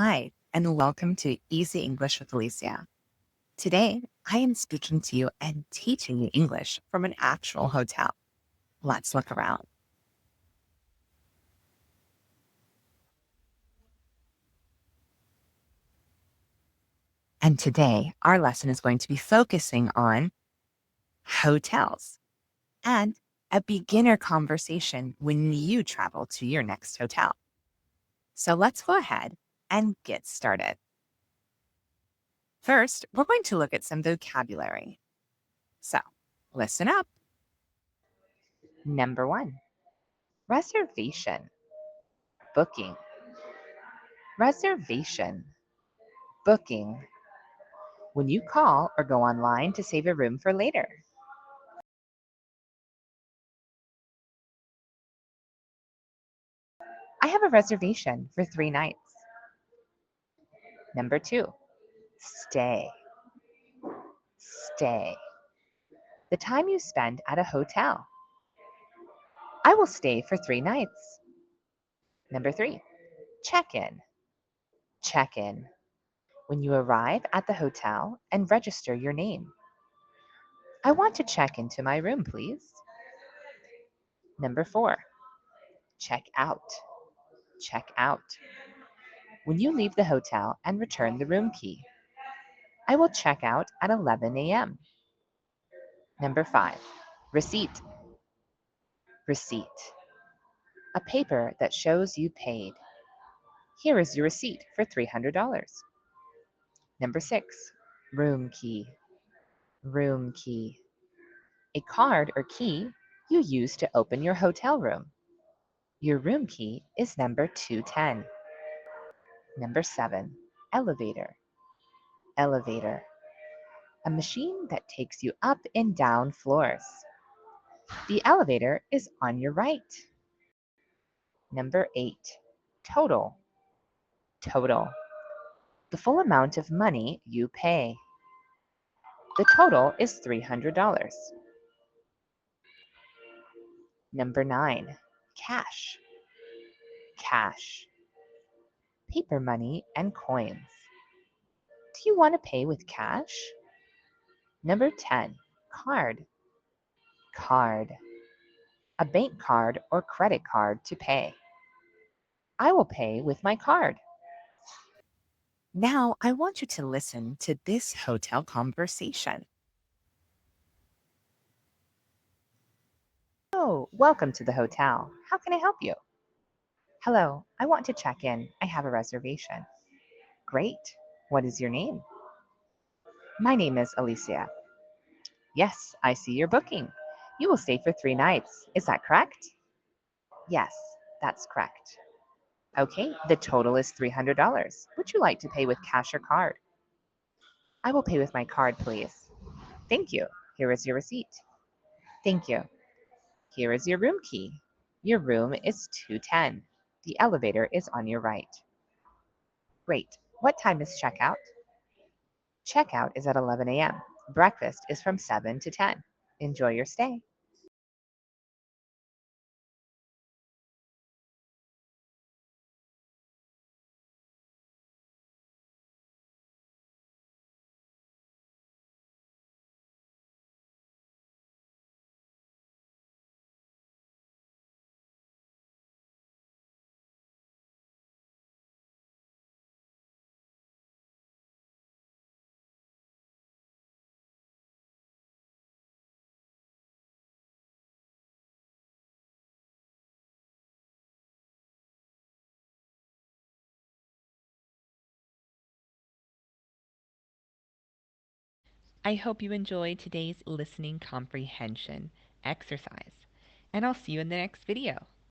Hi, and welcome to Easy English with Alicia. Today, I am speaking to you and teaching you English from an actual hotel. Let's look around. And today, our lesson is going to be focusing on hotels and a beginner conversation when you travel to your next hotel. So let's go ahead and get started. First, we're going to look at some vocabulary. So listen up. Number 1, reservation, booking. Reservation, booking. When you call or go online to save a room for later. I have a reservation for 3 nights. Number 2, stay. Stay. The time you spend at a hotel. I will stay for 3 nights. Number 3, check in. Check in. When you arrive at the hotel and register your name. I want to check into my room, please. Number 4, check out. Check out. When you leave the hotel and return the room key. I will check out at 11 a.m. Number 5, receipt. Receipt. A paper that shows you paid. Here is your receipt for $300. Number 6, room key. Room key. A card or key you use to open your hotel room. Your room key is number 210. Number 7, elevator. Elevator. A machine that takes you up and down floors. The elevator is on your right. Number 8, total. Total. The full amount of money you pay. The total is $300. Number 9, cash. Cash. Paper money and coins. Do you want to pay with cash? Number 10, card. Card. A bank card or credit card to pay. I will pay with my card. Now, I want you to listen to this hotel conversation. Oh, welcome to the hotel. How can I help you? Hello, I want to check in. I have a reservation. Great. What is your name? My name is Alicia. Yes, I see your booking. You will stay for 3 nights. Is that correct? Yes, that's correct. Okay, the total is $300. Would you like to pay with cash or card? I will pay with my card, please. Thank you. Here is your receipt. Thank you. Here is your room key. Your room is 210. The elevator is on your right. Great. What time is checkout? Checkout is at 11 a.m. Breakfast is from 7 to 10. Enjoy your stay. I hope you enjoyed today's listening comprehension exercise, and I'll see you in the next video.